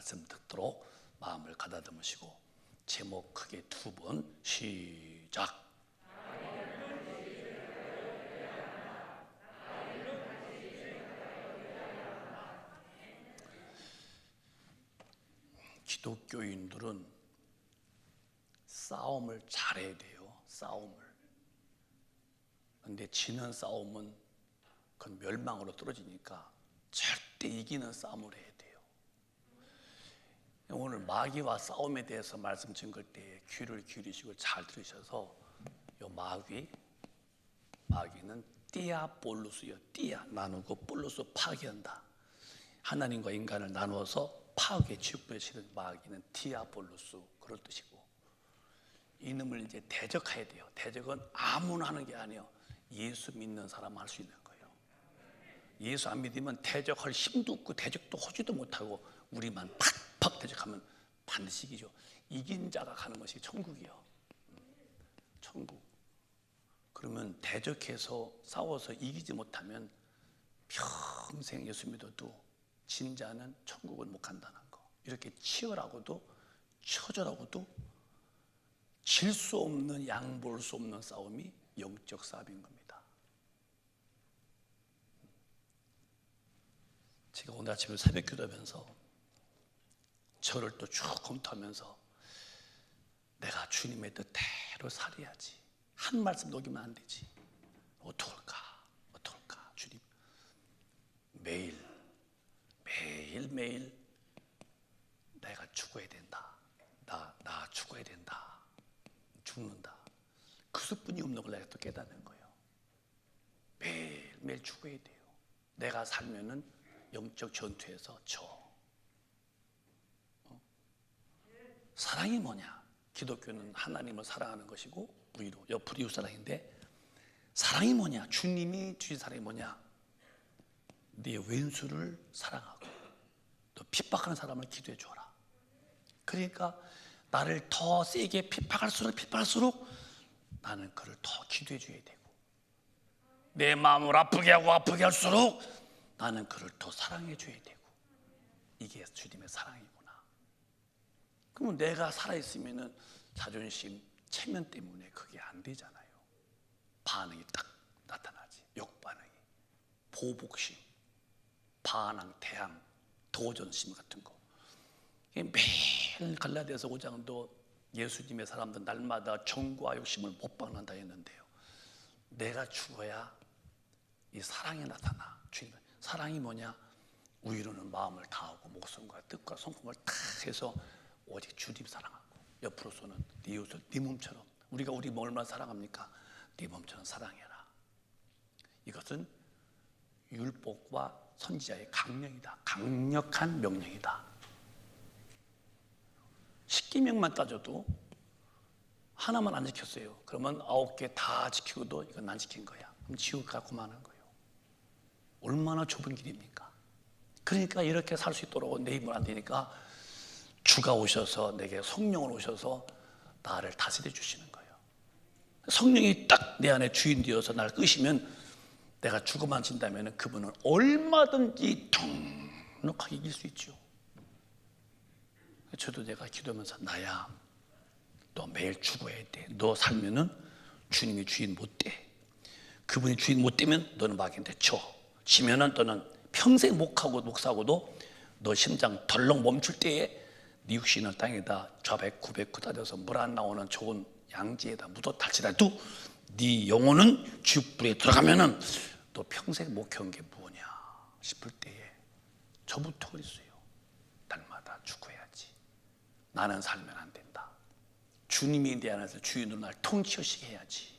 말씀 듣도록 마음을 가다듬으시고 제목 크게 2번 시작. 기독교인들은 싸움을 잘해야 돼요. 싸움을. 근데 지는 싸움은 그건 멸망으로 떨어지니까 절대 이기는 싸움을 해야 돼요. 오늘 마귀와 싸움에 대해서 말씀 증거할 때 귀를 기울이시고 잘 들으셔서 요 마귀는 띠아볼루스요. 띠아 나누고 볼루스 파괴한다. 하나님과 인간을 나누어서 파괴 지옥불에 치는 마귀는 디아볼루스 그럴 뜻이고, 이놈을 이제 대적해야 돼요. 대적은 아무나 하는 게 아니에요. 예수 믿는 사람 할 수 있는 거예요. 예수 안 믿으면 대적할 힘도 없고 대적도 하지도 못하고 우리만 팍팍 대적하면 반드시 이기죠. 이긴 자가 가는 것이 천국이요. 천국. 그러면 대적해서 싸워서 이기지 못하면 평생 예수 믿어도 진 자는 천국을 못 간다는 거. 이렇게 치열하고도 처절하고도 질 수 없는, 양보할 수 없는 싸움이 영적 싸움인 겁니다. 제가 오늘 아침에 새벽 기도하면서 저를 또 쭉 검토하면서 내가 주님의 뜻대로 살아야지. 한 말씀 녹이면 안 되지. 어떡할까 주님. 매일매일 내가 죽어야 된다. 나 죽어야 된다. 죽는다. 그 수뿐이 없는 걸 내가 또 깨닫는 거예요. 매일매일 죽어야 돼요. 내가 살면은 영적 전투에서 사랑이 뭐냐? 기독교는 하나님을 사랑하는 것이고 우리로 옆으로 이웃사랑인데, 사랑이 뭐냐? 주님이 주신 사랑이 뭐냐? 네 왼수를 사랑하고 또 핍박하는 사람을 기도해 줘라. 그러니까 나를 더 세게 핍박할수록 나는 그를 더 기도해 줘야 되고, 내 마음을 아프게 할수록 나는 그를 더 사랑해 줘야 되고, 이게 주님의 사랑이구나. 그러면 내가 살아있으면 자존심, 체면 때문에 그게 안 되잖아요. 반응이 딱 나타나지. 역반응이. 보복심, 반항, 대항, 도전심 같은 거. 매일 갈라디아서 5장도 예수님의 사람들 날마다 정과 욕심을 못 박는다 했는데요. 내가 죽어야 이 사랑이 나타나. 주님, 사랑이 뭐냐? 위로는 마음을 다하고 목숨과 뜻과 성품을 다 해서 오직 주님 사랑하고, 옆으로서는 네 이웃을 네 몸처럼. 우리가 우리 몸을 얼마나 사랑합니까? 네 몸처럼 사랑해라. 이것은 율법과 선지자의 강령이다. 강력한 명령이다. 10계명만 따져도 하나만 안 지켰어요. 그러면 9개 다 지키고도 이건 안 지킨 거야. 그럼 지옥 갖고 마는 거예요. 얼마나 좁은 길입니까? 그러니까 이렇게 살 수 있도록 내 힘을 안 되니까 주가 오셔서 내게 성령을 오셔서 나를 다스려 주시는 거예요. 성령이 딱 내 안에 주인 되어서 나를 끄시면 내가 죽어만 진다면 그분은 얼마든지 넉넉하게 이길 수 있죠. 저도 내가 기도하면서 나야, 너 매일 죽어야 돼. 너 살면은 주님이 주인 못 돼. 그분이 주인 못 되면 너는 마귀한테 지면은 너는 평생 목사고도 너 심장 덜렁 멈출 때에 네 육신을 땅에다 좌백 구백 굳어져서 물 안 나오는 좋은 양지에다 묻어달지라도 네 영혼은 지옥불에 들어가면은 너 평생 목회한 게 뭐냐 싶을 때에 저부터 그랬어요. 날마다 죽어야지. 나는 살면 안 된다. 주님이 내 안에서 주인으로 날 통치하시게 해야지.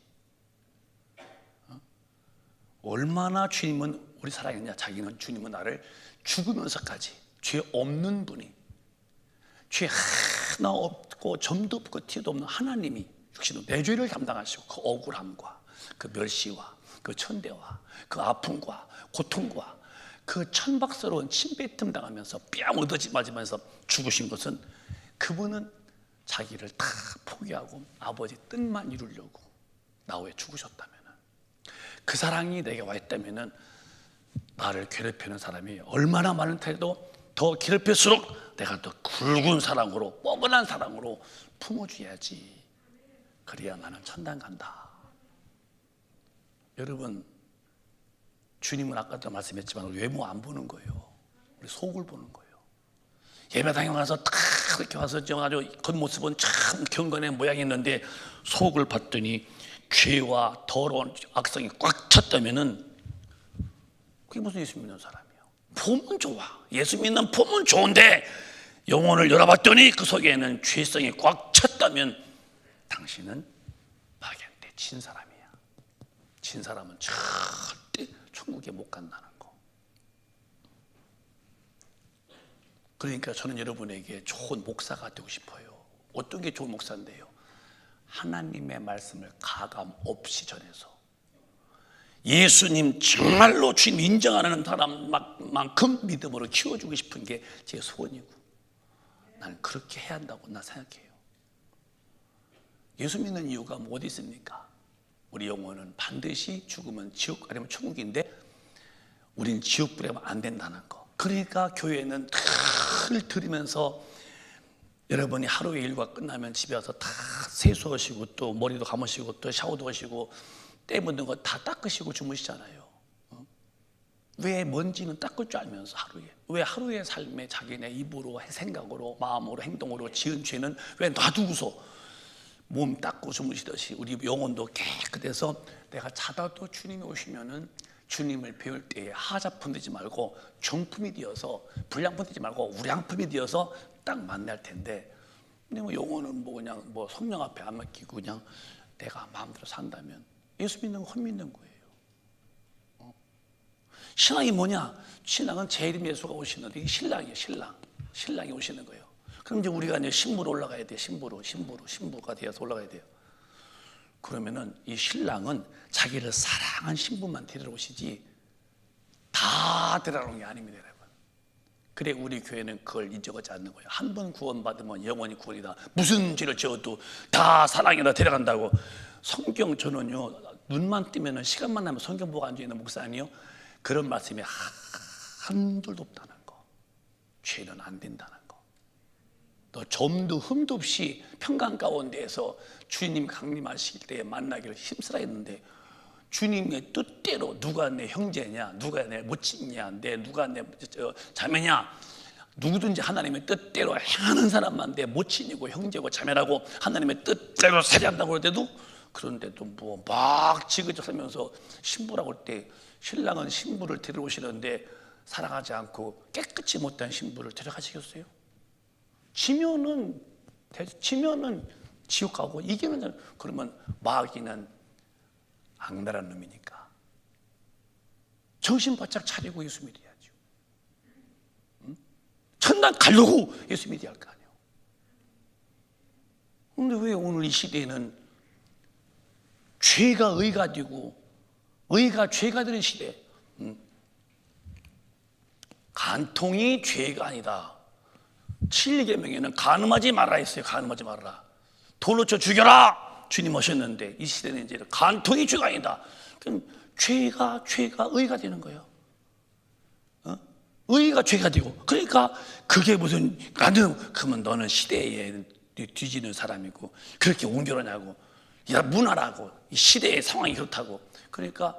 얼마나 주님은 우리 사랑했냐. 자기는 주님은 나를 죽으면서까지 죄 없는 분이, 죄 하나 없고 점도 없고 티도 없는 하나님이 육신으로 내 죄를 담당하시고 그 억울함과 그 멸시와 그 천대와 그 아픔과 고통과 그 천박스러운 침뱉음 당하면서 뺨 얻어맞으면서 죽으신 것은, 그분은 자기를 다 포기하고 아버지 뜻만 이루려고 나 위해 죽으셨다면, 그 사랑이 내게 와 있다면 나를 괴롭히는 사람이 얼마나 많은 태도 더 괴롭힐수록 내가 더 굵은 사랑으로, 뻐근한 사랑으로 품어줘야지. 그래야 나는 천당 간다. 여러분, 주님은 아까도 말씀했지만 외모 안 보는 거예요. 우리 속을 보는 거예요. 예배당에 와서 탁 이렇게 와서 아주 겉모습은 참 경건의 모양이 있는데 속을 봤더니 죄와 더러운 악성이 꽉 찼다면은 그게 무슨 예수 믿는 사람이에요? 폼은 좋아. 예수 믿는 폼은 좋은데 영혼을 열어봤더니 그 속에는 죄성이 꽉 찼다면 당신은 마귀한테 진 사람이야. 진 사람은 절대 천국에 못 간다는 거. 그러니까 저는 여러분에게 좋은 목사가 되고 싶어요. 어떤 게 좋은 목사인데요? 하나님의 말씀을 가감 없이 전해서 예수님 정말로 주님 인정하는 사람만큼 믿음으로 키워주고 싶은 게 제 소원이고, 나는 그렇게 해야 한다고 나 생각해요. 예수 믿는 이유가 뭐 어디 있습니까? 우리 영혼은 반드시 죽으면 지옥 아니면 천국인데 우리는 지옥 부려면 안 된다는 거. 그러니까 교회는 늘 들으면서 여러분이 하루의 일과 끝나면 집에 와서 다 세수하시고 또 머리도 감으시고 또 샤워도 하시고 때 묻는 거 다 닦으시고 주무시잖아요. 왜 먼지는 닦을 줄 알면서 하루에, 왜 하루의 삶에 자기네 입으로 생각으로 마음으로 행동으로 지은 죄는 왜 놔두고서 몸 닦고 주무시듯이 우리 영혼도 깨끗해서 내가 자다도 주님이 오시면은 주님을 배울 때에 하자품 되지 말고 정품이 되어서, 불량품 되지 말고 우량품이 되어서 딱 만날 텐데, 근데 뭐 영혼은 뭐 그냥 뭐 성령 앞에 안 맡기고 그냥 내가 마음대로 산다면 예수 믿는 거 헛믿는 거예요. 신앙이 뭐냐? 신앙은 재림 예수가 오시는데 이게 신랑이에요. 신랑이 오시는 거예요. 그럼 이제 우리가 이제 신부로 올라가야 돼요. 신부가 되어서 올라가야 돼요. 그러면은 이 신랑은 자기를 사랑한 신부만 데려오시지 다 데려오는 게 아닙니다, 여러분. 그래 우리 교회는 그걸 인정하지 않는 거예요. 한 번 구원받으면 영원히 구원이다. 무슨 죄를 지어도 다 사랑이라 데려간다고. 성경 저는요, 눈만 뜨면은 시간만 나면 성경 보고 앉아있는 목사 아니에요? 그런 말씀이 한둘도 없다는 거. 죄는 안 된다는 거. 또 점도 흠도 없이 평강 가운데에서 주님 강림하실 때 만나기를 힘쓰라 했는데, 주님의 뜻대로 누가 내 형제냐, 누가 내 모친이냐, 누가 내 자매냐, 누구든지 하나님의 뜻대로 행하는 사람만 내 모친이고 형제고 자매라고 하나님의 뜻대로 살아간다고 할 때도, 그런데도 뭐 막 지그적 살면서 신부라고 할 때 신랑은 신부를 데려오시는데 사랑하지 않고 깨끗이 못한 신부를 데려가시겠어요? 지면은 지옥 가고 이기면, 그러면 마귀는 악랄한 놈이니까 정신 바짝 차리고 예수 믿어야죠. 천당 가려고 예수 믿어야 할 거 아니에요. 그런데 왜 오늘 이 시대에는 죄가 의가 되고 의가 죄가 되는 시대. 간통이 죄가 아니다. 7계명에는 간음하지 말아라 했어요. 간음하지 말아라. 돌로 쳐 죽여라. 주님 오셨는데 이 시대는 이제 간통이 죄가 아니다. 그럼 죄가 의가 되는 거예요. 의가 죄가 되고, 그러니까 그게 무슨 간음, 그러면 너는 시대에 뒤지는 사람이고 그렇게 옮겨오냐고, 야 문화라고, 이 시대의 상황이 그렇다고. 그러니까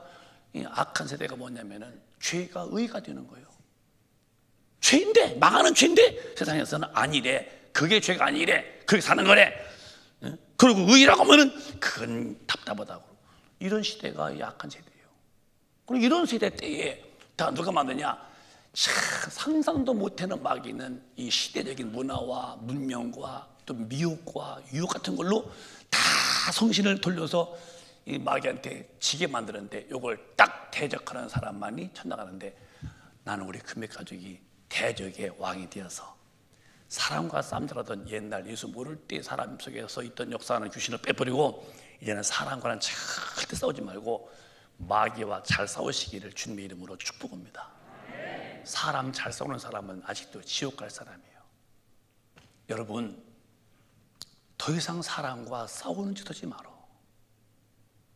이 악한 세대가 뭐냐면은 죄가 의가 되는 거예요. 죄인데, 망하는 죄인데 세상에서는 아니래. 그게 죄가 아니래. 그렇게 사는 거래. 그리고 의라고 하면은 그건 답답하다고. 이런 시대가 약한 세대예요. 그리고 이런 세대 때에 다 누가 만드냐? 상상도 못하는 마귀는 이 시대적인 문화와 문명과 또 미혹과 유혹 같은 걸로 다 성신을 돌려서 이 마귀한테 지게 만드는데, 이걸 딱 대적하는 사람만이 천당가는데, 나는 우리 금맥 가족이 대적의 왕이 되어서 사람과 싸움질하던 옛날 예수 모를 때 사람 속에 서 있던 역사하는 귀신을 빼버리고 이제는 사람과는 절대 싸우지 말고 마귀와 잘 싸우시기를 주님의 이름으로 축복합니다. 사람 잘 싸우는 사람은 아직도 지옥 갈 사람이에요. 여러분, 더 이상 사람과 싸우는 짓 하지 말어.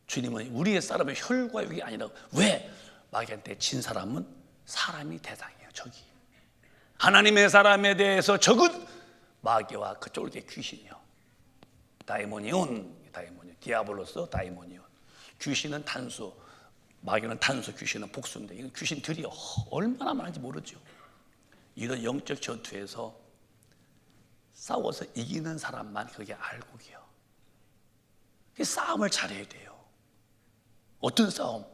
주님은 우리의 싸움은 혈과 육이 아니라, 왜? 마귀한테 진 사람은 사람이 대상이에요. 적이. 하나님의 사람에 대해서 적은 마귀와 그 쫄개 귀신이요. 다이모니온, 디아블로스 다이모니온. 귀신은 단수, 마귀는 단수, 귀신은 복수인데 이건 귀신들이요 얼마나 많은지 모르죠. 이런 영적 전투에서 싸워서 이기는 사람만 그게 알고요. 이 싸움을 잘해야 돼요. 어떤 싸움?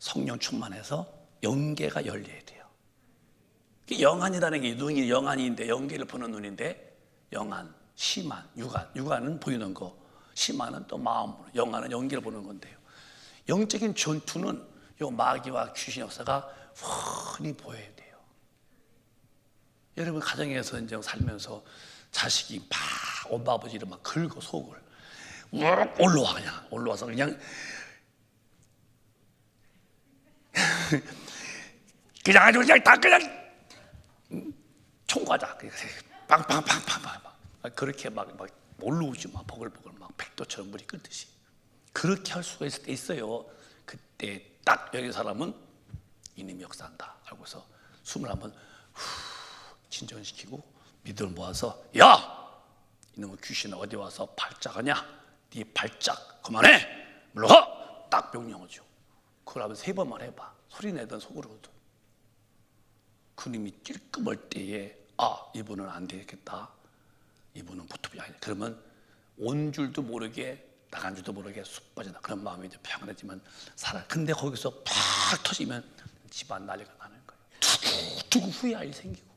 성령 충만해서 영계가 열려야 돼요. 영안이라는 게 눈이 영안인데 영계를 보는 눈인데 영안, 심안, 육안. 육안은 보이는 거, 심안은 또 마음으로, 영안은 영계를 보는 건데요. 영적인 전투는 요 마귀와 귀신 역사가 훤히 보여야 돼요. 여러분 가정에서 이제 살면서 자식이 막 엄마 아버지를 막 긁어 속을 올라와 그냥 올라와서 그냥 그냥 아주 그냥 다 그냥 총과자 빵빵빵빵빵 그렇게 막 올라오지 막 보글보글 막 백도처럼 물이 끓듯이 그렇게 할 수가 있을 때 있어요. 그때 딱 여기 사람은 이놈이 역사한다 알고서 숨을 한번 진정시키고 믿음을 모아서 야! 이놈의 귀신아 어디 와서 발작하냐? 네 발작 그만해! 물러가! 딱 명령하죠. 그걸 하면 3번만 해봐. 소리 내던 속으로도. 그님이 찔끔할 때에 이분은 안 되겠다. 이분은 보통이 아니다. 그러면 온 줄도 모르게 나간 줄도 모르게 쑥 빠진다. 그런 마음이 이제 평안하지만 살아. 근데 거기서 팍 터지면 집안 난리가 나는 거예요. 두고 후회할 일이 생기고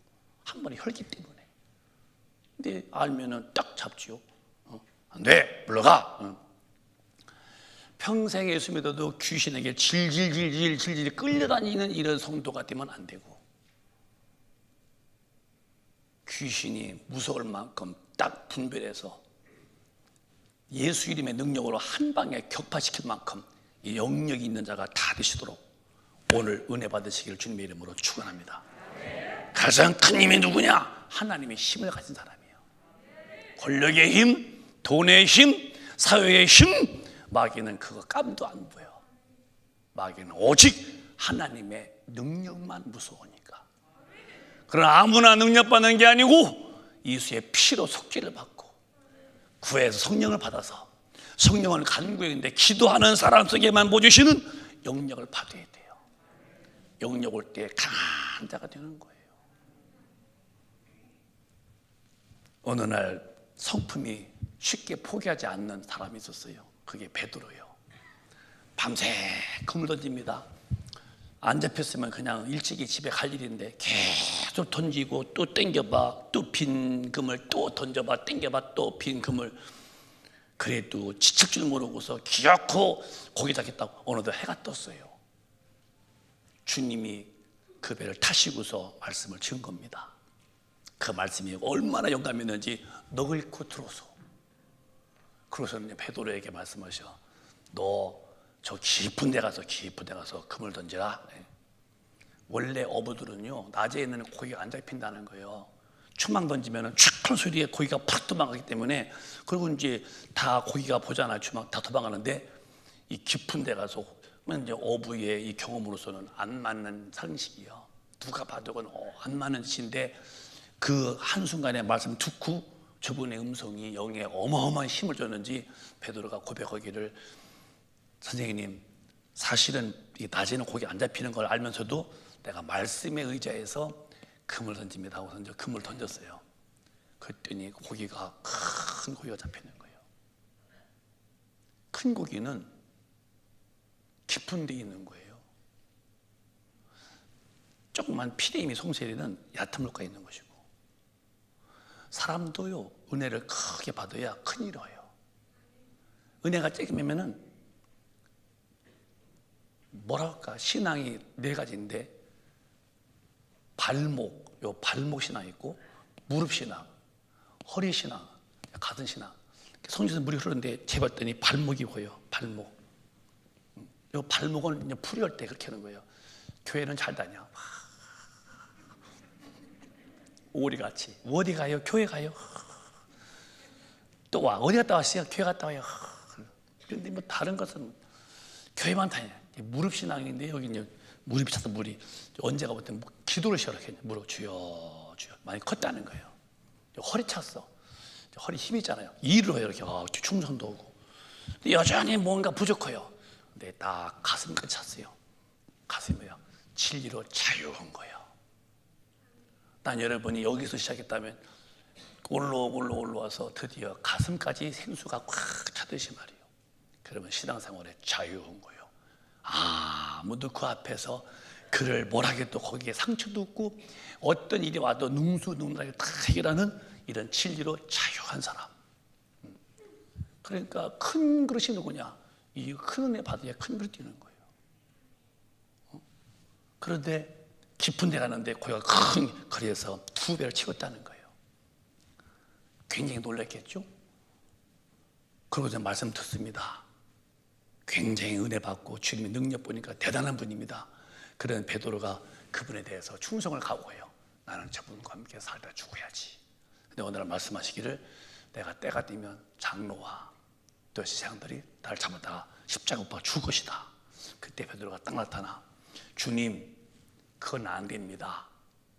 한 번에 혈기 때문에. 근데 알면은 딱 잡지요. 안 돼, 물러가. 평생 예수 믿어도 귀신에게 질질 끌려다니는 이런 성도가 되면 안 되고 귀신이 무서울 만큼 딱 분별해서 예수 이름의 능력으로 한 방에 격파시킬 만큼 이 영역이 있는 자가 다 되시도록 오늘 은혜 받으시기를 주님의 이름으로 축원합니다. 가장 큰 힘이 누구냐? 하나님의 힘을 가진 사람이에요. 권력의 힘, 돈의 힘, 사회의 힘, 마귀는 그거 깜도 안 보여. 마귀는 오직 하나님의 능력만 무서우니까. 그러나 아무나 능력받는 게 아니고 예수의 피로 속죄를 받고 구해서 성령을 받아서 성령을 간구했는데 기도하는 사람 속에만 보여주시는 영역을 받아야 돼요. 영역 올 때 강한 자가 되는 거예요. 어느 날 성품이 쉽게 포기하지 않는 사람이 있었어요. 그게 베드로예요. 밤새 금을 던집니다. 안 잡혔으면 그냥 일찍이 집에 갈 일인데 계속 던지고 또 땡겨봐, 또 빈 금을 또 던져봐, 땡겨봐, 또 빈 금을. 그래도 지칠 줄 모르고서 기어코 고기 잡겠다고 어느덧 해가 떴어요. 주님이 그 배를 타시고서 말씀을 지은 겁니다. 그 말씀이 얼마나 영감이 있는지 너글고 들어서. 그래서 베드로에게 말씀하셔. 너 저 깊은 데 가서 금을 던지라. 원래 어부들은요 낮에는 고기가 안 잡힌다는 거예요. 추망 던지면은 촥 하는 소리에 고기가 팍 도망가기 때문에. 그리고 이제 다 고기가 보잖아요. 추망 다 도망가는데 이 깊은 데 가서 이제 어부의 이 경험으로서는 안 맞는 상식이요. 누가 봐도 그건 안 맞는 짓인데 그 한순간에 말씀 듣고 저분의 음성이 영에 어마어마한 힘을 줬는지 베드로가 고백하기를 선생님 사실은 낮에는 고기 안 잡히는 걸 알면서도 내가 말씀에 의지해서 금을 던집니다 하고 던져 금을 던졌어요. 그랬더니 고기가 큰 고기가 잡히는 거예요. 큰 고기는 깊은 데 있는 거예요. 조그만 피레미 송세리는 얕은 물가에 있는 것이고 사람도요 은혜를 크게 받아야 큰일을 해요. 은혜가 쬐기면은 뭐랄까 신앙이 4가지인데 발목 신앙 있고 무릎 신앙, 허리 신앙, 가슴 신앙. 성전에서 물이 흐르는데 재봤더니 발목이 보여. 발목. 이 발목은 이제 풀이할 때 그렇게 하는 거예요. 교회는 잘 다녀. 오리같이 어디 가요? 교회 가요? 또 와. 어디 갔다 왔어요? 교회 갔다 와요. 그런데 뭐 다른 것은 교회만 다녀. 무릎 신앙인데 여기 이제 물이 비쳐서 물이 언제가 볼 때 기도를 시작했냐. 무릎 주여 주여 많이 컸다는 거예요. 허리 찼어. 허리 힘이 있잖아요. 일을 해요. 이렇게 충성도 오고. 근데 여전히 뭔가 부족해요. 근데 딱 가슴까지 찼어요. 가슴이요. 진리로 자유한 거예요. 난 여러분이 여기서 시작했다면 올라와서 드디어 가슴까지 생수가 꽉 차듯이 말이에요. 그러면 신앙생활에 자유한 거예요. 아무도 그 앞에서 그를 뭐라겠도 거기에 상처도 없고 어떤 일이 와도 능수능란하게 다 해결하는 이런 진리로 자유한 사람. 그러니까 큰 그릇이 누구냐? 이 큰 은혜 받으야 큰 그릇 뛰는 거예요. 그런데 깊은 데 가는데 거기가 큰 거리에서 2배를 치웠다는 거예요. 굉장히 놀랐겠죠? 그러고 저 말씀 듣습니다. 굉장히 은혜 받고 주님의 능력 보니까 대단한 분입니다. 그런 베드로가 그분에 대해서 충성을 각오해요. 나는 저분과 함께 살다 죽어야지. 근데 오늘 말씀하시기를 내가 때가 되면 장로와 또 제사장들이 나를 잡아다가 십자가 못 박아 죽을 것이다. 그때 베드로가 딱 나타나 주님 그건 안 됩니다.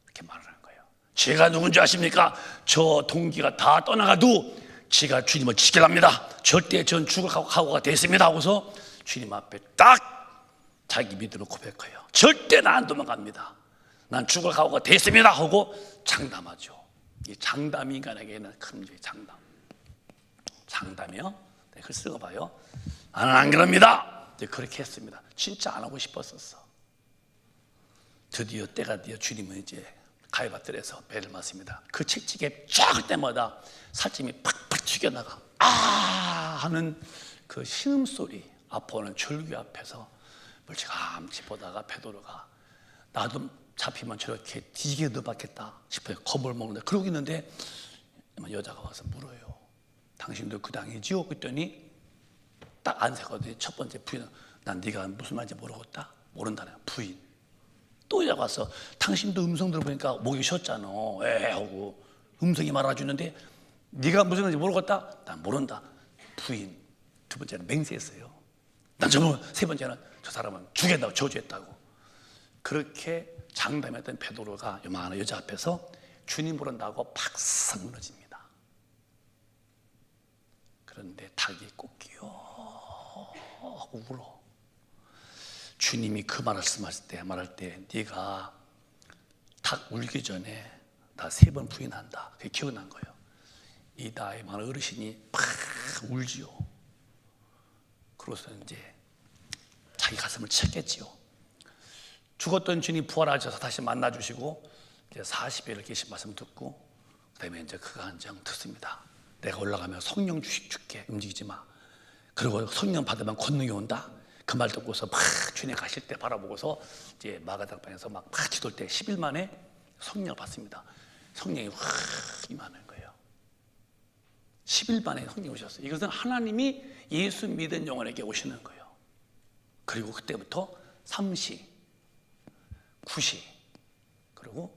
이렇게 말을 한 거예요. 제가 누군지 아십니까? 저 동기가 다 떠나가도 제가 주님을 지켜갑니다. 절대 전 죽을 각오가 됐습니다 하고서 주님 앞에 딱 자기 믿음을 고백해요. 절대 나 안 도망갑니다. 난 죽을 각오가 됐습니다 하고 장담하죠. 이 장담이 인간에게는 큰 문제예요. 장담이요? 네, 글 쓰고봐요. 나는 안 그럽니다. 네, 그렇게 했습니다. 진짜 안 하고 싶었었어. 드디어 때가 되어 주님은 이제 가위바뜰에서 배를 맞습니다. 그 채찍에 쫙 때마다 살점이 팍팍 튀겨나가 하는 그 신음소리, 아파오는 절규 앞에서 멀찌감치 보다가 베드로가 나도 잡히면 저렇게 뒤지게 넣어받겠다 싶어요. 겁을 먹는데 그러고 있는데 여자가 와서 물어요. 당신도 그 당이지요? 그랬더니 딱 안세거든요. 첫 번째 부인은 난 네가 무슨 말인지 모르겠다. 모른다네. 부인. 또 여자가 와서 당신도 음성 들어보니까 목이 쉬었잖아. 하고 음성이 말아주는데 네가 무슨 말인지 모르겠다. 난 모른다. 부인. 두 번째는 맹세했어요. 난 세 번째는 저 사람은 죽였다고 저주했다고. 그렇게 장담했던 베드로가 요만한 여자 앞에서 주님 부른다고 팍싹 무너집니다. 그런데 닭이 꼭 하고 울어. 주님이 그 말할 때 네가 닭 울기 전에 나 3번 부인한다. 그게 기억난 거예요. 이 나이 많은 어르신이 팍 울지요. 그래서 이제 자기 가슴을 쳤겠지요. 죽었던 주님 부활하셔서 다시 만나주시고 이제 40일을 계신 말씀 듣고 그다음에 이제 그 간증 듣습니다. 내가 올라가면 성령 줄게. 움직이지 마. 그리고 성령 받으면 권능이 온다. 그 말 듣고서 막 주님 가실 때 바라보고서 이제 마가다락방에서 막 기도할 때 10일 만에 성령을 받습니다. 성령이 확 임하는 거예요. 10일 만에 성령이 오셨어요. 이것은 하나님이 예수 믿은 영혼에게 오시는 거예요. 그리고 그때부터 3시, 9시, 그리고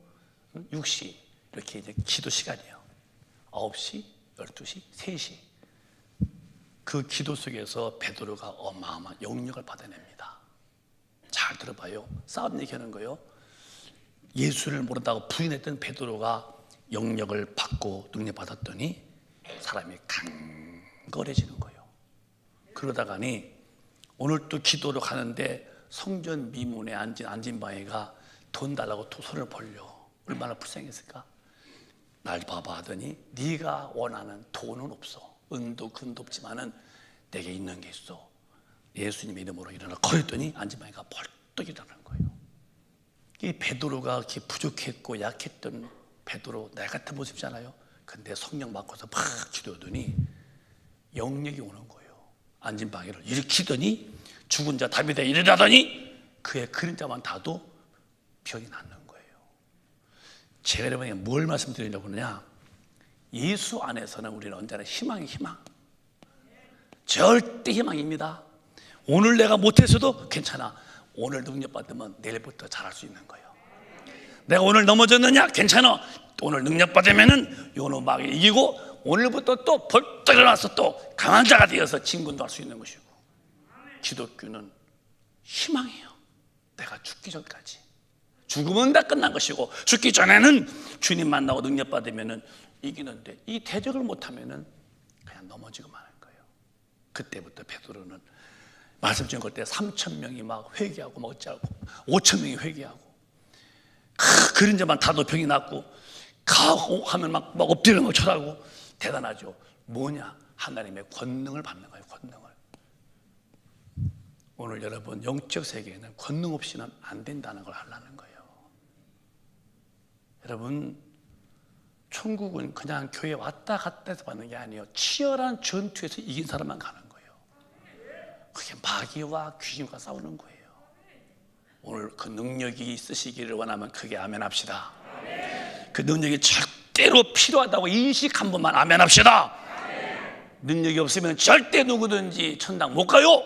6시 이렇게 이제 기도 시간이에요. 9시, 12시, 3시. 그 기도 속에서 베드로가 어마어마한 영역을 받아냅니다. 잘 들어봐요. 싸움 얘기하는 거예요. 예수를 모른다고 부인했던 베드로가 영역을 받고 능력 받았더니 사람이 강건해지는 거예요. 그러다가니 오늘 또 기도로 가는데 성전 미문에 앉은 바위가 돈 달라고 두 손을 벌려. 얼마나 불쌍했을까? 날 봐봐 하더니 네가 원하는 돈은 없어. 은도 금도 없지만은 내게 있는 게 있어. 예수님의 이름으로 일어나 걸었더니 앉은 바위가 벌떡 일어나는 거예요. 이 베드로가 이렇게 부족했고 약했던 베드로 나 같은 모습이잖아요. 근데 성령 받고서 팍 기도하더니 영력이 오는 거예요. 앉은 바위를 일으키더니 죽은 자 다윗에 일어나더니 그의 그림자만 닿아도 병이 낫는 거예요. 제가 여러분에게 뭘 말씀드리려고 하느냐, 예수 안에서는 우리는 언제나 희망이 희망. 절대 희망입니다. 오늘 내가 못했어도 괜찮아. 오늘 능력 받으면 내일부터 잘할 수 있는 거예요. 내가 오늘 넘어졌느냐? 괜찮아. 오늘 능력 받으면은 요놈 막 이기고 오늘부터 또 벌떡 일어나서 또 강한 자가 되어서 진군도 할 수 있는 것이고, 기독교는 희망이에요. 내가 죽기 전까지. 죽으면 다 끝난 것이고 죽기 전에는 주님 만나고 능력 받으면 이기는데 이 대적을 못하면 그냥 넘어지고 마는 거예요. 그때부터 베드로는 말씀 전할 때 3,000명이 막 회개하고 막 어찌하고 5,000명이 회개하고 그림자만 타도 병이 낫고 가고 하면 막 엎드리는 거 쳐다고 대단하죠. 뭐냐? 하나님의 권능을 받는 거예요. 권능을. 오늘 여러분 영적 세계에는 권능 없이는 안 된다는 걸 하려는 거예요. 여러분 천국은 그냥 교회 왔다 갔다 해서 받는 게 아니에요. 치열한 전투에서 이긴 사람만 가는 거예요. 그게 마귀와 귀신과 싸우는 거예요. 오늘 그 능력이 있으시기를 원하면 크게 아멘 합시다. 그 능력이 절대로 필요하다고 인식 한 번만 아멘 합시다. 능력이 없으면 절대 누구든지 천당 못 가요.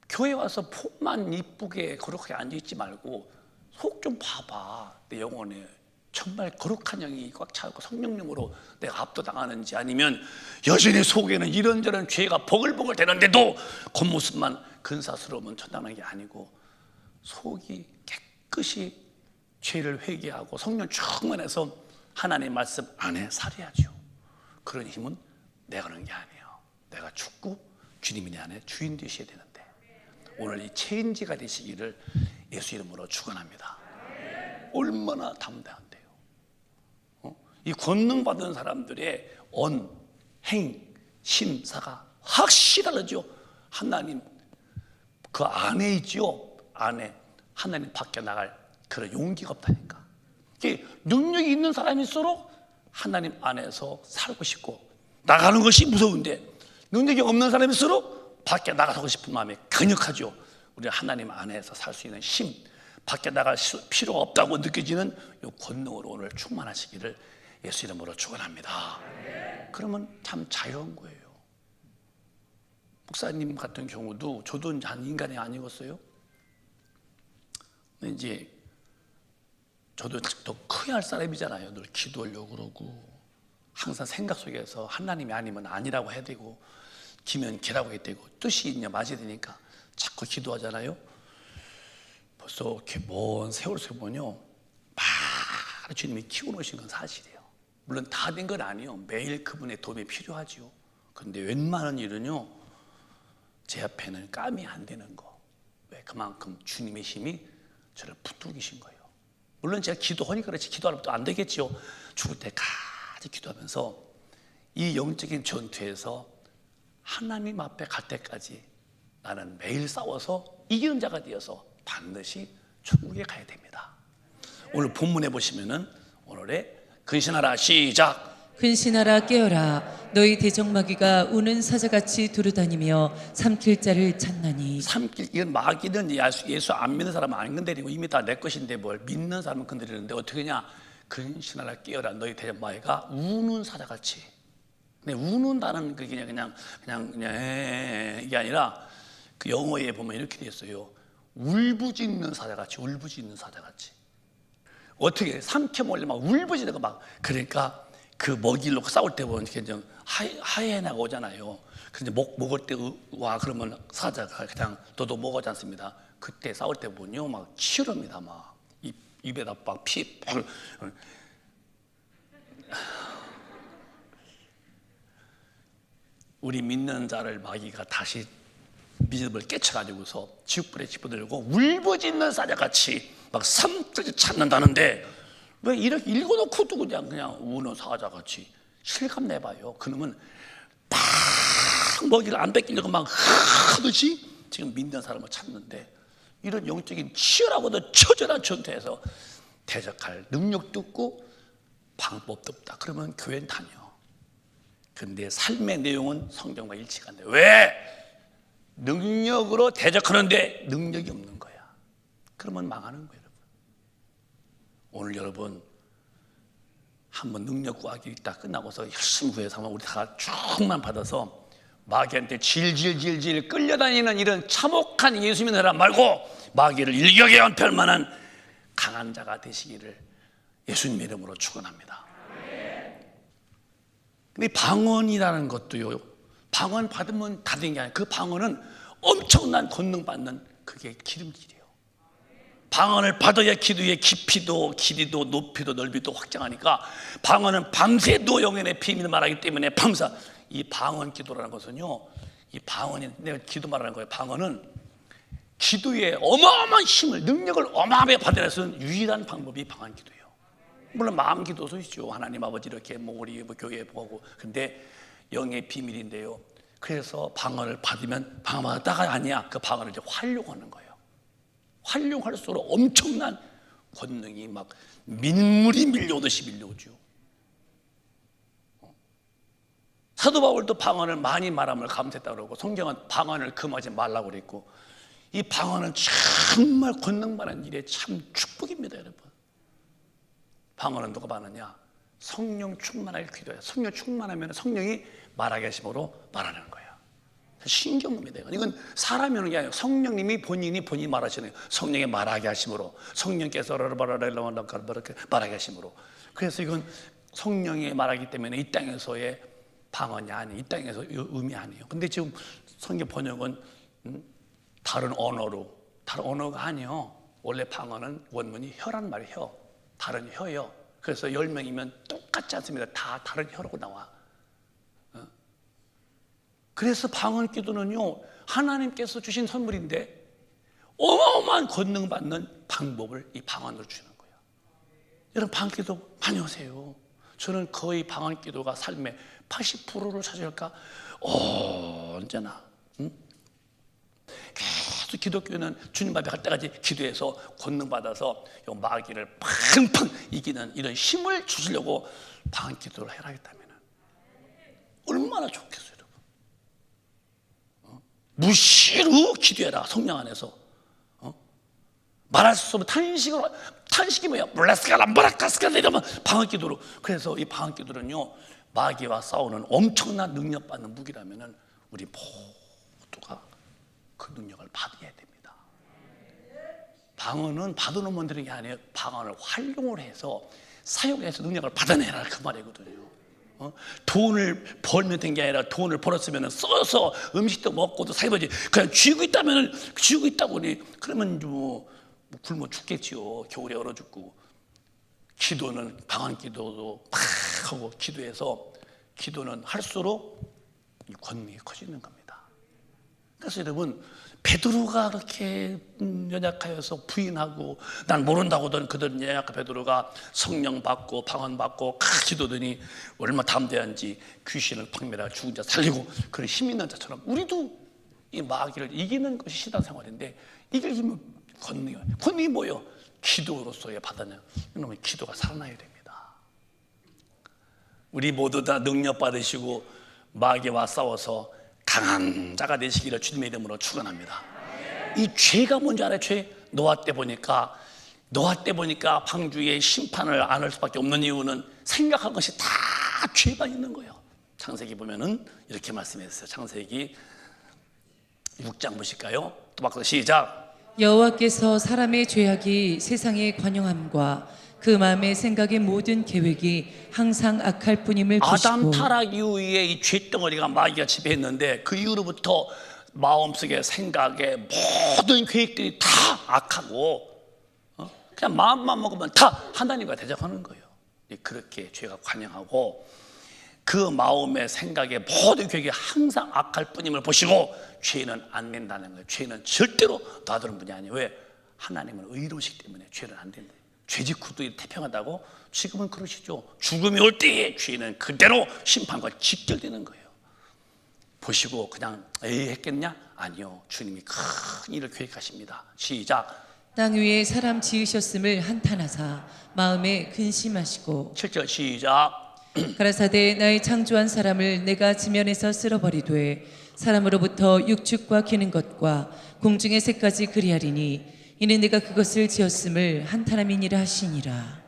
교회 와서 폼만 이쁘게 거룩하게 앉아있지 말고 속 좀 봐봐. 내 영혼에 정말 거룩한 영이 꽉 차고 성령님으로 내가 압도당하는지, 아니면 여전히 속에는 이런저런 죄가 버글버글 되는데도 겉모습만 근사스러우면 천당하는 게 아니고 속이 깨끗이 죄를 회개하고 성령 충만해서 하나님의 말씀 안에 살아야죠. 그런 힘은 내가 하는 게 아니에요. 내가 죽고 주님이 내 안에 주인 되셔야 되는데 오늘 이 체인지가 되시기를 예수 이름으로 축원합니다. 얼마나 담대한데요. 이 권능 받은 사람들의 언, 행, 심사가 확실히 다르죠. 하나님 그 안에 있죠. 안에 하나님 밖에 나갈 그런 용기가 없다니까. 능력이 있는 사람일수록 하나님 안에서 살고 싶고 나가는 것이 무서운데, 능력이 없는 사람일수록 밖에 나가고 싶은 마음이 강력하죠. 우리 하나님 안에서 살 수 있는 힘, 밖에 나갈 필요가 없다고 느껴지는 이 권능으로 오늘 충만하시기를 예수 이름으로 축원합니다. 그러면 참 자유한 거예요. 목사님 같은 경우도 저도 한 인간이 아니었어요. 근데 이제 저도 더 커야 할 사람이잖아요. 늘 기도하려고 그러고 항상 생각 속에서 하나님이 아니면 아니라고 해야 되고 기면 개라고 해야 되고 뜻이 있냐 맞아야 되니까 자꾸 기도하잖아요. 벌써 이렇게 먼 세월 세보면요, 바로 주님이 키워놓으신 건 사실이에요. 물론 다 된 건 아니에요. 매일 그분의 도움이 필요하죠. 그런데 웬만한 일은요 제 앞에는 감이 안 되는 거. 왜? 그만큼 주님의 힘이 저를 붙들고 계신 거예요. 물론 제가 기도하니까 그렇지 기도하면 또 안 되겠죠. 죽을 때까지 기도하면서 이 영적인 전투에서 하나님 앞에 갈 때까지 나는 매일 싸워서 이기는 자가 되어서 반드시 천국에 가야 됩니다. 오늘 본문에 보시면은 오늘의 근신하라 시작. 근신하라 깨어라 너희 대적마귀가 우는 사자같이 두루다니며 삼킬 자를 찾나니. 삼킬, 이건 마귀는 예수 안 믿는 사람은 안 건드리고 이미 다 내 것인데 뭘 믿는 사람은 건드리는데 어떻게 하냐. 근신하라 깨어라 너희 대적마귀가 우는 사자같이. 근데 우는다는 그게 그냥 이게 아니라 그 영어에 보면 이렇게 되어 있어요. 울부짖는 사자같이. 울부짖는 사자같이. 어떻게 삼켜먹으려면 막 울부짖는 거 막. 그러니까 그 먹이 놓고 싸울 때 보면 이렇게 하이에나가 오잖아요. 그런데 먹을 때 와 그러면 사자가 그냥 너도 먹어지 않습니다. 그때 싸울 때 보면요 막 치열합니다. 막 입에다 막 피. 우리 믿는 자를 마귀가 다시 믿음을 깨쳐가지고서 지옥불에 집어들고 울부짖는 사자같이 막 삼킬을 찾는다는데 왜 이렇게 읽어놓고도 그냥 우는 사자같이 실감 내봐요. 그놈은 막 먹이를 안 뺏기려고 막 하듯이 지금 믿는 사람을 찾는데 이런 영적인 치열하고도 처절한 전투에서 대적할 능력도 없고 방법도 없다. 그러면 교회는 다녀. 근데 삶의 내용은 성경과 일치가 안 돼. 왜? 능력으로 대적하는데 능력이 없는 거야. 그러면 망하는 거예요. 오늘 여러분 한번 능력 구하기 있다 끝나고서 열심히 구해서 우리 다 쭉만 받아서 마귀한테 질질질질 끌려다니는 이런 참혹한 예수 믿는 사람 말고 마귀를 일격에 연패할 만한 강한 자가 되시기를 예수님 이름으로 축원합니다. 근데 방언이라는 것도요, 방언 받으면 다 된 게 아니에요. 그 방언은 엄청난 권능 받는 그게 기름질이에요. 방언을 받아야 기도의 깊이도 길이도 높이도 넓이도 확장하니까 방언은 밤새도 영혼의 비밀을 말하기 때문에 밤새 이 방언 기도라는 것은요, 이 방언이 내가 기도 말하는 거예요. 방언은 기도에 어마어마한 힘을 능력을 어마어마하게 받아낼 수 있는 유일한 방법이 방언 기도예요. 물론 마음 기도도 있죠. 하나님 아버지 이렇게 우리 교회에 보고, 근데 영의 비밀인데요. 그래서 방언을 받으면 방언하다가 아니야, 그 방언을 이제 활용하는 거예요. 활용할수록 엄청난 권능이 막 민물이 밀려오듯이 밀려오죠. 사도 바울도 방언을 많이 말함을 감사했다고 그러고, 성경은 방언을 금하지 말라고 그랬고, 이 방언은 정말 권능 많은 일에 참 축복입니다, 여러분. 방언은 누가 받느냐? 성령 충만하게 기도해요. 성령 충만하면 성령이 말하게 하심으로 말하는 거예요. 신경입니다. 이건 사람이 하는 게 아니에요. 성령님이 본인이 말하시는 거예요. 성령이 말하게 하심으로, 성령께서 말하게 하심으로. 그래서 이건 성령이 말하기 때문에 이 땅에서의 방언이 아니에요. 이 땅에서 의미 아니에요. 근데 지금 성경 번역은 다른 언어가 아니에요. 원래 방언은 원문이 혀란 말이에요. 혀. 다른 혀요. 그래서 10명이면 똑같지 않습니다. 다 다른 혀라고 나와. 그래서 방언 기도는요, 하나님께서 주신 선물인데 어마어마한 권능 받는 방법을 이 방언으로 주는 거예요. 여러분, 방언 기도 많이 하세요. 저는 거의 방언 기도가 삶의 80%를 차지할까? 언제나 계속 기독교는 주님 앞에 갈 때까지 기도해서 권능 받아서 마귀를 팡팡 이기는 이런 힘을 주시려고 방언 기도를 해야겠다면 얼마나 좋겠어요, 여러분. 무시로 기도해라. 성령 안에서 말할 수 없는 탄식이 뭐야? 몰라스가라 뭐라카스가라 이러면 방언 기도로. 그래서 이 방언 기도는요, 마귀와 싸우는 엄청난 능력받는 무기라면은 우리 모두가 그 능력을 받아야 됩니다. 방언은 받아놓으면 되는 게 아니에요. 방언을 활용을 해서 사용해서 능력을 받아내라, 그 말이거든요. 돈을 벌면 된 게 아니라 돈을 벌었으면 써서 음식도 먹고도 살거지. 그냥 쥐고 있다고 그러면 뭐 굶어 죽겠지요. 겨울에 얼어 죽고. 기도는 방언 기도도 막 하고 기도해서 기도는 할수록 이 권능이 커지는 겁니다. 그래서 여러분, 베드로가 그렇게 연약하여서 부인하고 난 모른다고던 그들 연약한 베드로가 성령 받고 방언 받고 기도더니 얼마나 담대한지 귀신을 박멸하고 죽은 자 살리고 그런 힘 있는 자처럼 우리도 이 마귀를 이기는 것이 신앙생활인데, 이길 힘은 권능이 뭐예요? 기도로서의 받아내는, 이놈의 기도가 살아나야 됩니다. 우리 모두 다 능력 받으시고 마귀와 싸워서 강한 자가 되시기를 주님의 이름으로 축원합니다. 이 죄가 뭔지 알아요? 노아 때 보니까 방주의 심판을 안 할 수밖에 없는 이유는 생각한 것이 다 죄가 있는 거예요. 창세기 보면은 이렇게 말씀했어요. 창세기 6장 보실까요? 또 박수 시작. 여호와께서 사람의 죄악이 세상에 관영함과 그 마음의 생각의 모든 계획이 항상 악할 뿐임을 보시고, 아담 타락 이후에 이 죄덩어리가 마귀가 지배했는데 그 이후로부터 마음속의 생각의 모든 계획들이 다 악하고 그냥 마음만 먹으면 다 하나님과 대적하는 거예요. 그렇게 죄가 관영하고 그 마음의 생각의 모든 계획이 항상 악할 뿐임을 보시고 죄는 안 된다는 거예요. 죄는 절대로 놔두는 분이 아니에요. 왜? 하나님은 의로우시기 때문에 죄는 안 된대요. 죄짓고도 태평하다고 지금은 그러시죠. 죽음이 올 때에 죄는 그대로 심판과 직결되는 거예요. 보시고 그냥 에이 했겠냐? 아니요. 주님이 큰 일을 계획하십니다. 시작. 땅 위에 사람 지으셨음을 한탄하사 마음에 근심하시고 7절 시작. 가라사대 나의 창조한 사람을 내가 지면에서 쓸어버리되 사람으로부터 육축과 기는 것과 공중의 새까지 그리하리니 이는 내가 그것을 지었음을 한탄함이니라 하시니라.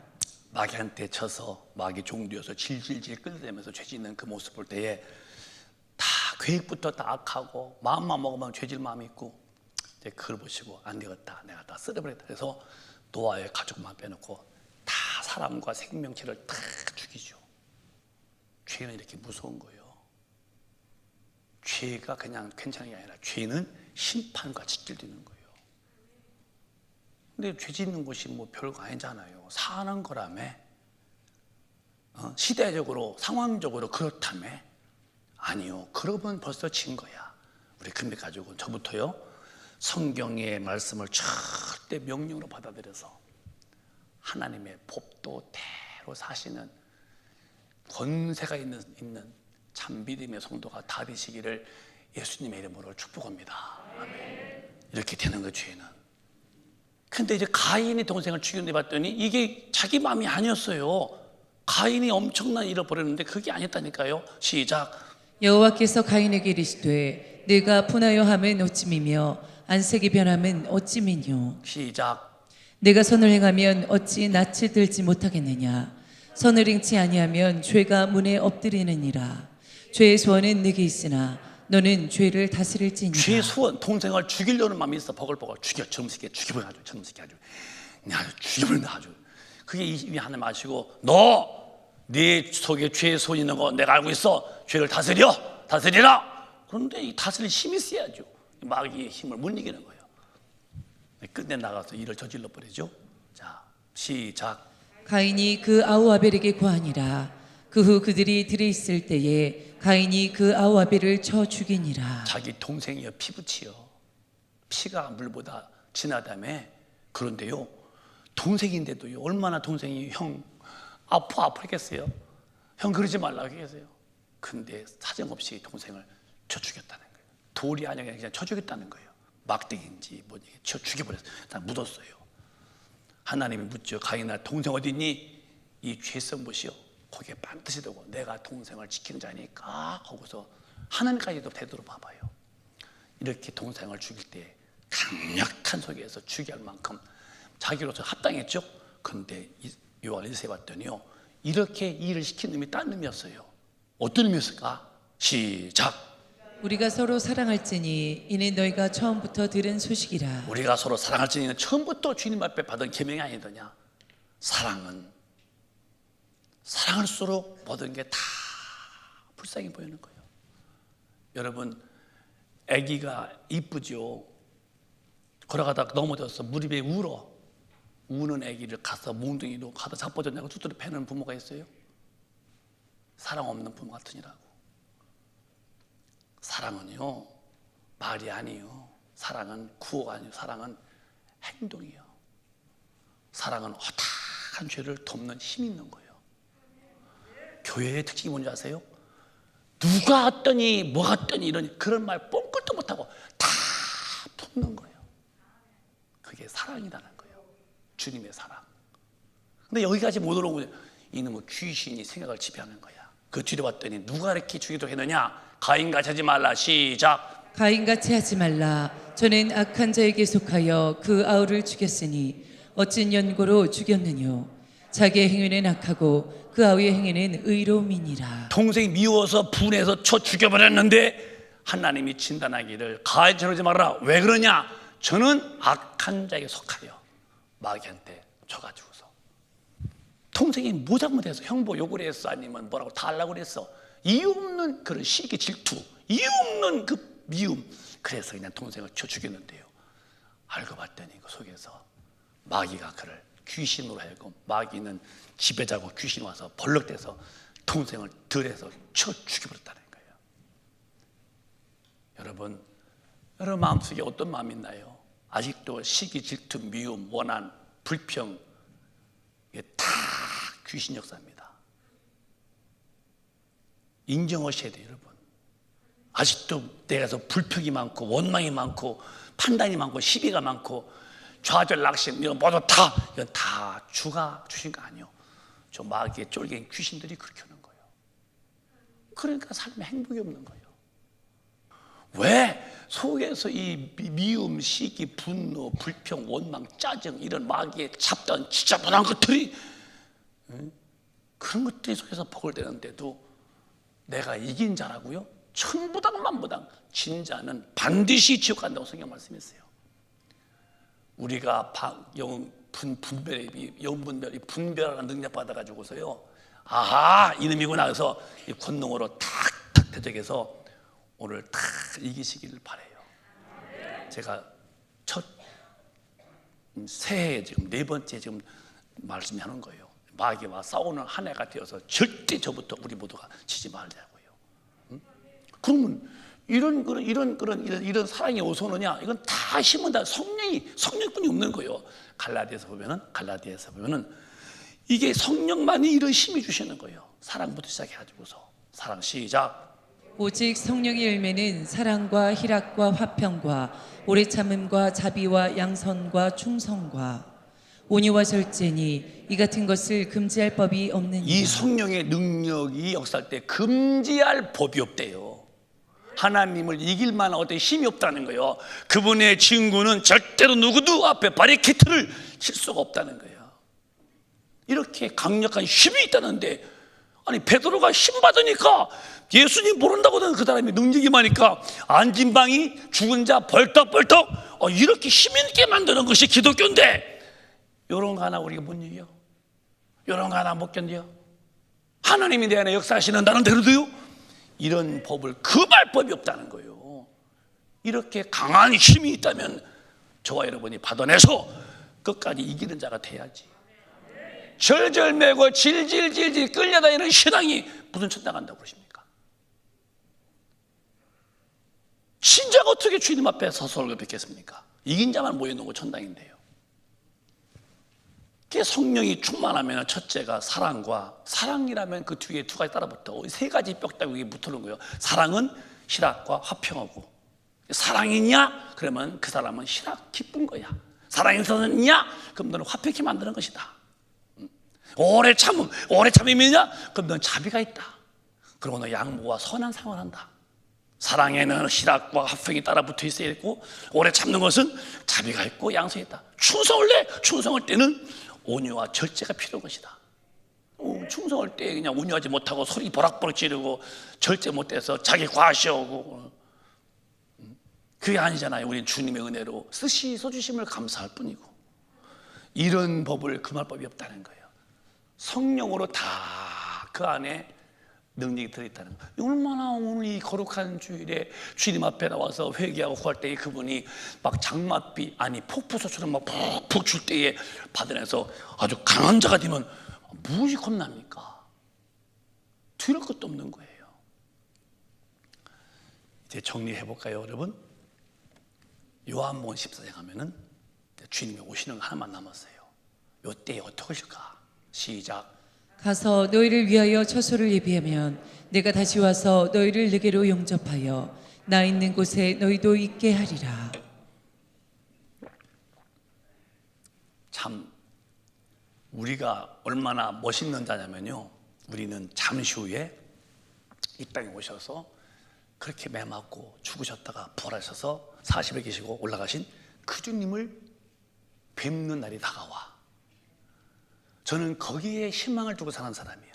마귀한테 쳐서 마귀 종되어서 질질질 끌어대면서 죄 짓는 그 모습 볼 때에 다 계획부터 다 악하고 마음만 먹으면 죄질 마음이 있고, 이제 그걸 보시고 안 되겠다, 내가 다 쓸어버렸다. 그래서 노아의 가족만 빼놓고 다 사람과 생명체를 다 죽이죠. 죄는 이렇게 무서운 거예요. 죄가 그냥 괜찮은 게 아니라 죄는 심판과 직결되는 거예요. 근데 죄 짓는 것이 뭐 별거 아니잖아요. 사는 거라며. 시대적으로 상황적으로 그렇다며. 아니요, 그러면 벌써 진 거야. 우리 금빛 가족은 저부터요, 성경의 말씀을 절대 명령으로 받아들여서 하나님의 법도대로 사시는 권세가 있는 참 믿음의 성도가 다 되시기를 예수님의 이름으로 축복합니다. 아멘. 이렇게 되는 거, 죄는. 근데 이제 가인이 동생을 죽였는데 봤더니 이게 자기 마음이 아니었어요. 가인이 엄청난 일을 벌였는데 그게 아니었다니까요. 시작. 여호와께서 가인에게 이르시되 네가 분하여 함은 어찌미며 안색이 변함은 어찌미뇨. 시작. 내가 선을 행하면 어찌 낯을 들지 못하겠느냐. 선을 행치 아니하면 죄가 문에 엎드리느니라. 죄의 소원은 네게 있으나 너는 죄를 다스릴지니라. 죄의 소원, 동생을 죽이려는 마음이 있어. 버글버글 죽여, 저놈 새끼 죽여버려. 아주 저놈 새끼 아주 죽여버린다. 아주 그게 이 하나님 아시고, 너 네 속에 죄의 소원이 있는 거 내가 알고 있어. 죄를 다스리라. 그런데 이 다스릴 힘이 있어야죠. 마귀의 힘을 못 이기는 거예요. 끝내 나가서 일을 저질러 버리죠. 자, 시작. 가인이 그 아우 아벨에게 고하니라. 그 후 그들이 들에 있을 때에 가인이 그 아우 아벨을 쳐 죽이니라. 자기 동생이요, 피부치요. 피가 물보다 진하다며. 그런데요, 동생인데도요, 얼마나 동생이 형 아프겠어요. 형 그러지 말라고 했어요. 근데 사정없이 동생을 쳐 죽였다는 거예요. 돌이 아니라 그냥 쳐 죽였다는 거예요. 막대기인지 뭐지 쳐 죽여버렸어요. 다 묻었어요. 하나님이 묻죠. 가인아, 동생 어디 있니? 이 죄성 보시오. 거기에 반드시 되고 내가 동생을 지키는 자니까. 거기서 하나님까지도 되도록 봐봐요. 이렇게 동생을 죽일 때 강력한 속에서 죽여야 할 만큼 자기로서 합당했죠. 그런데 요한 1세 봤더니요, 이렇게 일을 시킨 놈이 딴 놈이었어요. 어떤 놈이었을까? 시작. 우리가 서로 사랑할지니 이는 너희가 처음부터 들은 소식이라. 우리가 서로 사랑할지니는 처음부터 주님 앞에 받은 계명이 아니더냐. 사랑은 사랑할수록 모든 게 다 불쌍해 보이는 거예요. 여러분, 아기가 이쁘죠. 걸어가다가 넘어져서 무릎 위에 우는 아기를 가서 몽둥이로 가다 자빠졌냐고 두드려 패는 부모가 있어요. 사랑 없는 부모 같으니라고. 사랑은요, 말이 아니에요. 사랑은 구호가 아니에요. 사랑은 행동이에요. 사랑은 허다한 죄를 덮는 힘이 있는 거예요. 교회의 특징이 뭔지 아세요? 누가 왔더니 뭐가 왔더니 이런 그런 말 뽕끌도 못하고 다 품는 거예요. 그게 사랑이라는 거예요. 주님의 사랑. 근데 여기까지 못 오는 거예요. 이놈의 귀신이 생각을 지배하는 거야. 그 뒤로 봤더니 누가 이렇게 죽이도록 했느냐. 가인같이 하지 말라. 시작. 가인같이 하지 말라. 저는 악한 자에게 속하여 그 아우를 죽였으니 어찌 연고로 죽였느뇨. 자기의 행위는 악하고 그 아우의 행위는 의로움이니라. 동생이 미워서 분해서 쳐 죽여버렸는데 하나님이 진단하기를 가인처럼 하지 말라. 왜 그러냐. 저는 악한 자에게 속하여 마귀한테 져가지고서 동생이 뭐 잘못해서 형보 욕을 했어 아니면 뭐라고 다 하려고 그랬어. 이유 없는 그런 시기 질투, 이유 없는 그 미움. 그래서 그냥 동생을 쳐 죽였는데요, 알고 봤더니 그 속에서 마귀가 그를 귀신으로 하여금, 마귀는 지배자고 귀신 와서 벌럭대서 동생을 들에서 쳐 죽여버렸다는 거예요. 여러분 마음속에 어떤 마음이 있나요? 아직도 시기, 질투, 미움, 원한, 불평, 이게 다 귀신 역사입니다. 인정하셔야 돼요, 여러분. 아직도 내가서 불평이 많고 원망이 많고 판단이 많고 시비가 많고 좌절낙심 이런 모두 다 이건 다 주가 주신 거 아니에요. 저 마귀의 쫄갱이 귀신들이 그렇게 하는 거예요. 그러니까 삶에 행복이 없는 거예요. 왜? 속에서 이 미움, 시기, 분노, 불평, 원망, 짜증 이런 마귀의 잡다한 지저분한 것들이, 그런 것들이 속에서 버글대는데도 내가 이긴 자라고요? 천부당 만부당 진 자는 반드시 지옥 간다고 성경 말씀했어요. 우리가 영분별이 분별하는 능력 받아가지고서요, 아하 이놈이구나 해서 이 권능으로 탁탁 대적해서 오늘 다 이기시기를 바라요. 제가 첫 새해 지금 네 번째 지금 말씀이 하는 거예요. 마귀와 싸우는 한 해가 되어서 절대 저부터 우리 모두가 치지 말자고요. 그러면 이런 사랑이 어디서 오느냐? 이건 다 힘은 다 성령뿐이 없는 거예요. 갈라디아서 보면은 이게 성령만이 이런 힘이 주시는 거예요. 사랑부터 시작해가지고서 사랑 시작. 오직 성령의 열매는 사랑과 희락과 화평과 오래 참음과 자비와 양선과 충성과 온유와 절제니 이 같은 것을 금지할 법이 없느니라. 이 성령의 능력이 역사할 때 금지할 법이 없대요. 하나님을 이길 만한 어떤 힘이 없다는 거예요. 그분의 증거는 절대로 누구도 앞에 바리케이트를 칠 수가 없다는 거예요. 이렇게 강력한 힘이 있다는데, 아니 베드로가 힘 받으니까 예수님 모른다고는 그 사람이 능력이 많으니까 앉은 방이 죽은 자 벌떡벌떡 이렇게 힘 있게 만드는 것이 기독교인데, 이런 거 하나 우리가 못 이겨? 이런 거 하나 못 견뎌? 하나님이 내 안에 역사하시는다는 대로도요? 이런 법을 금할 법이 없다는 거예요. 이렇게 강한 힘이 있다면 저와 여러분이 받아내서 끝까지 이기는 자가 돼야지. 절절매고 질질질질 끌려다니는 신앙이 무슨 천당 간다고 그러십니까? 신자가 어떻게 주님 앞에 서서 얼굴 뵙겠습니까? 이긴 자만 모여놓은 거 천당인데요. 성령이 충만하면 첫째가 사랑이라면 그 뒤에 두 가지 따라붙어. 세 가지 뼈다귀가 붙는 거예요. 사랑은 희락과 화평하고, 사랑이냐? 그러면 그 사람은 희락 기쁜 거야. 사랑이 있었느냐? 그럼 너는 화평히 만드는 것이다. 오래 참음이냐? 그럼 너는 자비가 있다. 그리고 너 양보와 선한 생활한다. 사랑에는 희락과 화평이 따라 붙어 있어야 있고, 오래 참는 것은 자비가 있고 양선이 있다. 충성할 때는 온유와 절제가 필요한 것이다. 충성할 때 그냥 온유하지 못하고 소리 버락버락 지르고 절제 못해서 자기 과시하고, 그게 아니잖아요. 우리는 주님의 은혜로 쓰시 써주심을 감사할 뿐이고, 이런 법을 금할 법이 없다는 거예요. 성령으로 다 그 안에 능력이 들어있다는 거예요. 얼마나 오늘 이 거룩한 주일에 주님 앞에 나와서 회개하고 구할 때에 그분이 막 장맛비 아니 폭포수처럼 막 푹푹 줄 때에 받아내서 아주 강한 자가 되면 무엇이 겁납니까? 뒤를 것도 없는 거예요. 이제 정리해 볼까요, 여러분? 요한복음 14장 하면은 주님이 오시는 거 하나만 남았어요. 요때에 어떻게 하실까? 시작. 가서 너희를 위하여 처소를 예비하면 내가 다시 와서 너희를 내게로 영접하여 나 있는 곳에 너희도 있게 하리라. 참 우리가 얼마나 멋있는 자냐면요, 우리는 잠시 후에 이 땅에 오셔서 그렇게 매 맞고 죽으셨다가 부활하셔서 40일 계시고 올라가신 그 주님을 뵙는 날이 다가와. 저는 거기에 희망을 두고 사는 사람이에요.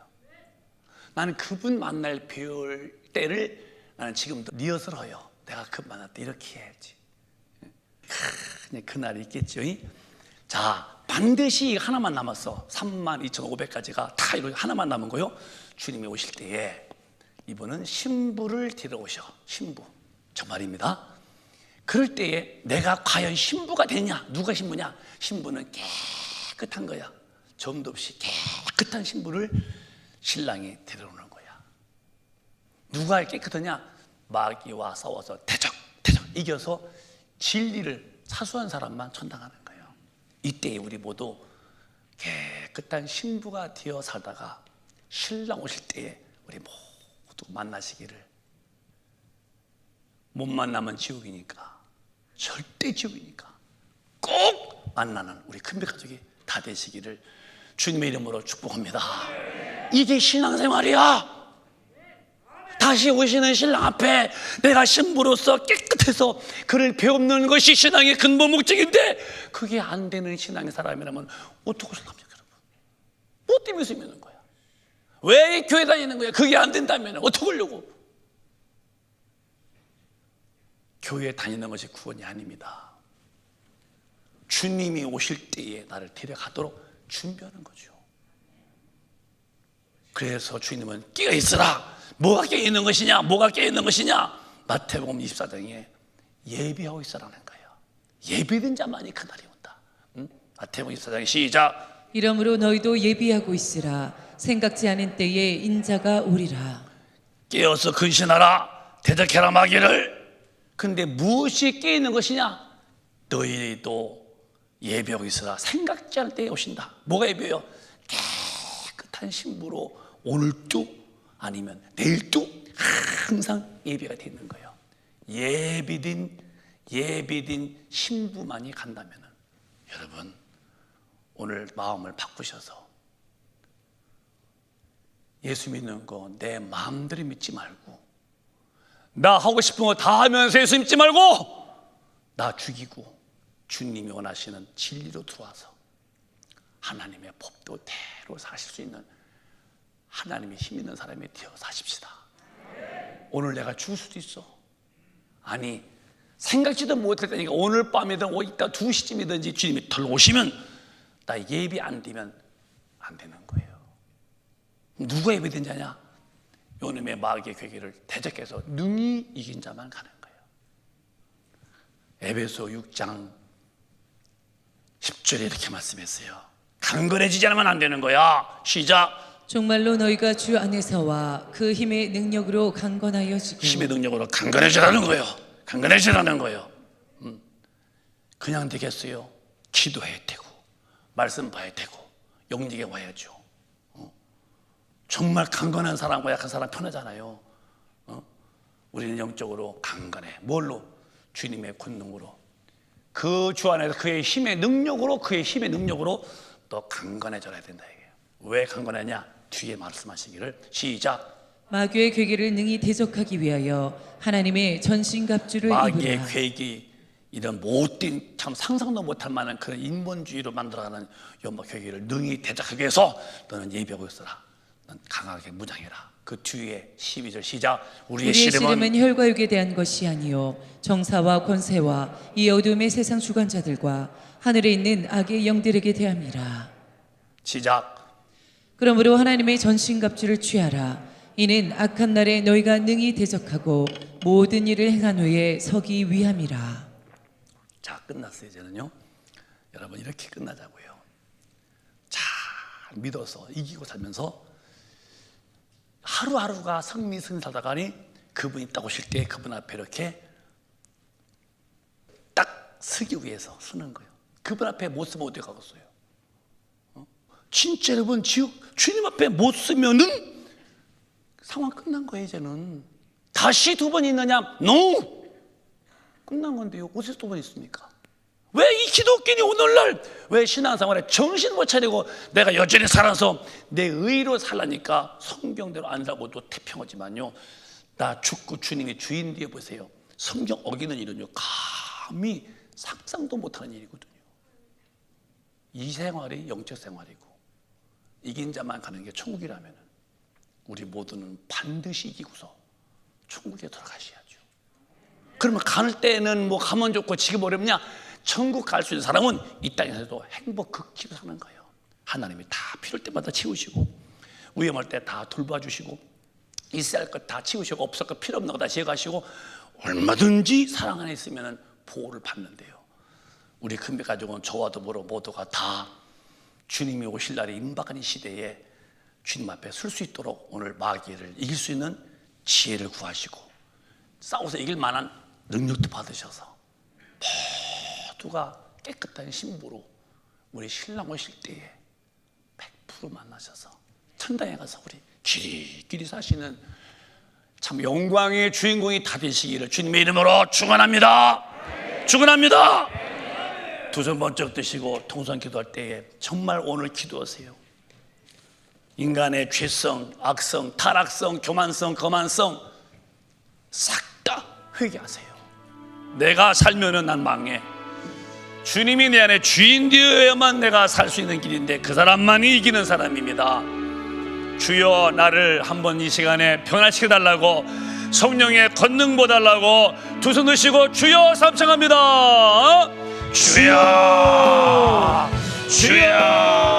나는 그분 만날 배울 때를 나는 지금도 리허설해요. 내가 그분 만날 때 이렇게 해야지. 그날이 있겠죠. 자, 반드시 하나만 남았어. 32,500가지가 다 이거 하나만 남은 거요. 주님이 오실 때에 이분은 신부를 데려오셔. 신부, 저 말입니다. 그럴 때에 내가 과연 신부가 되냐? 누가 신부냐? 신부는 깨끗한 거야. 점도 없이 깨끗한 신부를 신랑이 데려오는 거야. 누가 깨끗하냐? 마귀와 싸워서 대적 이겨서 진리를 사수한 사람만 천당하는 거예요. 이때 우리 모두 깨끗한 신부가 되어 살다가 신랑 오실 때에 우리 모두 만나시기를. 못 만나면 지옥이니까, 절대 지옥이니까 꼭 만나는 우리 큰배 가족이 다 되시기를 주님의 이름으로 축복합니다. 이게 신앙생활이야. 다시 오시는 신랑 앞에 내가 신부로서 깨끗해서 그를 배우는 것이 신앙의 근본 목적인데, 그게 안 되는 신앙의 사람이라면 어떻게 생각합니까, 여러분? 뭐 때문에 있는 거야? 왜 교회 다니는 거야? 그게 안 된다면 어떻게 하려고? 교회 다니는 것이 구원이 아닙니다. 주님이 오실 때에 나를 데려가도록 준비하는 거죠. 그래서 주님은 끼어 있으라. 뭐가 끼어 있는 것이냐? 뭐가 끼어 있는 것이냐? 마태복음 24장에 예비하고 있으라는 거예요. 예비된 자만이 그날이 온다. 응? 마태복음 24장 시작. 이러므로 너희도 예비하고 있으라. 생각지 않은 때에 인자가 오리라. 깨어서 근신하라. 대적해라 마귀를. 근데 무엇이 깨있는 것이냐? 너희도 예비하고 있으라. 생각지 않을 때에 오신다. 뭐가 예비해요? 깨끗한 신부로 오늘도 아니면 내일도 항상 예비가 되어 있는 거예요. 예비된 신부만이 간다면 여러분 오늘 마음을 바꾸셔서 예수 믿는 거 내 마음대로 믿지 말고, 나 하고 싶은 거 다 하면서 예수 믿지 말고, 나 죽이고 주님이 원하시는 진리로 들어와서 하나님의 법도대로 사실 수 있는 하나님의 힘 있는 사람이 되어 사십시다. 오늘 내가 죽을 수도 있어. 아니 생각지도 못했다니까 오늘 밤이든 이따 2시쯤이든지 주님이 들어오시면 나 예비 안 되면 안 되는 거예요. 누가 예비된 자냐? 요놈의 마귀의 괴계를 대적해서 능히 이긴 자만 가는 거예요. 에베소 6장 10절에 이렇게 말씀했어요. 강건해지지 않으면 안 되는 거야. 시작. 정말로 너희가 주 안에서와 그 힘의 능력으로 강건하여지고. 힘의 능력으로 강건해지라는 거예요. 강건해지라는 거예요. 그냥 되겠어요? 기도해야 되고 말씀 봐야 되고 영역에 와야죠. 정말 강건한 사람과 약한 사람 편하잖아요. 우리는 영적으로 강건해. 뭘로? 주님의 권능으로. 그 주 안에서 그의 힘의 능력으로 또 강건해져야 된다 이게요. 왜 강건하냐? 뒤에 말씀하시기를 시작. 마귀의 괴계를 능히 대적하기 위하여 하나님의 전신갑주를 마귀의 입으라. 괴기, 이런 못된 참 상상도 못할 만한 그런 인본주의로 만들어가는 연막 괴기를 능히 대적하기 위해서 너는 예비하고 있어라. 넌 강하게 무장해라. 그 뒤에 12절 시작. 우리의 씨름은 혈과 육에 대한 것이 아니요 정사와 권세와 이 어둠의 세상 주관자들과 하늘에 있는 악의 영들에게 대함이라. 시작. 그러므로 하나님의 전신갑주를 취하라. 이는 악한 날에 너희가 능히 대적하고 모든 일을 행한 후에 서기 위함이라. 자, 끝났어요. 이제는요 여러분 이렇게 끝나자고요. 잘 믿어서 이기고 살면서 하루하루가 성미승 살다가니 그분이 딱 오실 때 그분 앞에 이렇게 딱 서기 위해서 서는 거예요. 그분 앞에 못 서면 어디 가겠어요? 진짜 여러분 주님 앞에 못 서면은 상황 끝난 거예요. 이제는 다시 두 번 있느냐? NO! 끝난 건데요. 어디서 두 번 있습니까? 왜 이 기독교인이 오늘날 왜 신앙생활에 정신 못 차리고 내가 여전히 살아서 내 의로 살라니까 성경대로 안 살고도 태평하지만요, 나 죽고 주님이 주인 되어 보세요. 성경 어기는 일은요 감히 상상도 못하는 일이거든요. 이 생활이 영적 생활이고 이긴 자만 가는 게 천국이라면 우리 모두는 반드시 이기고서 천국에 들어가셔야죠. 그러면 갈 때는 뭐 가면 좋고 지금 어렵냐? 천국 갈 수 있는 사람은 이 땅에서도 행복 극치로 사는 거예요. 하나님이 다 필요할 때마다 채우시고 위험할 때 다 돌봐주시고 있어야 할 것 다 채우시고 없을 것 필요 없는 거 다 지어가시고 얼마든지 사랑 안에 있으면 보호를 받는데요. 우리 큰배 가족은 저와 더불어 모두가 다 주님이 오실 날이 임박한 이 시대에 주님 앞에 설 수 있도록 오늘 마귀를 이길 수 있는 지혜를 구하시고 싸워서 이길 만한 능력도 받으셔서 모두가 깨끗한 신부로 우리 신랑 오실 때에 100% 만나셔서 천당에 가서 우리 길이 사시는 참 영광의 주인공이 다 되시기를 주님의 이름으로 축원합니다. 축원합니다. 두 손 번쩍 드시고 통성 기도할 때에 정말 오늘 기도하세요. 인간의 죄성, 악성, 타락성, 교만성, 거만성 싹 다 회개하세요. 내가 살면은 난 망해. 주님이 내 안에 주인 되어야만 내가 살 수 있는 길인데 그 사람만이 이기는 사람입니다. 주여 나를 한번 이 시간에 변화시켜 달라고 성령의 권능 보달라고 두 손 드시고 주여 삼창합니다. 주여 주여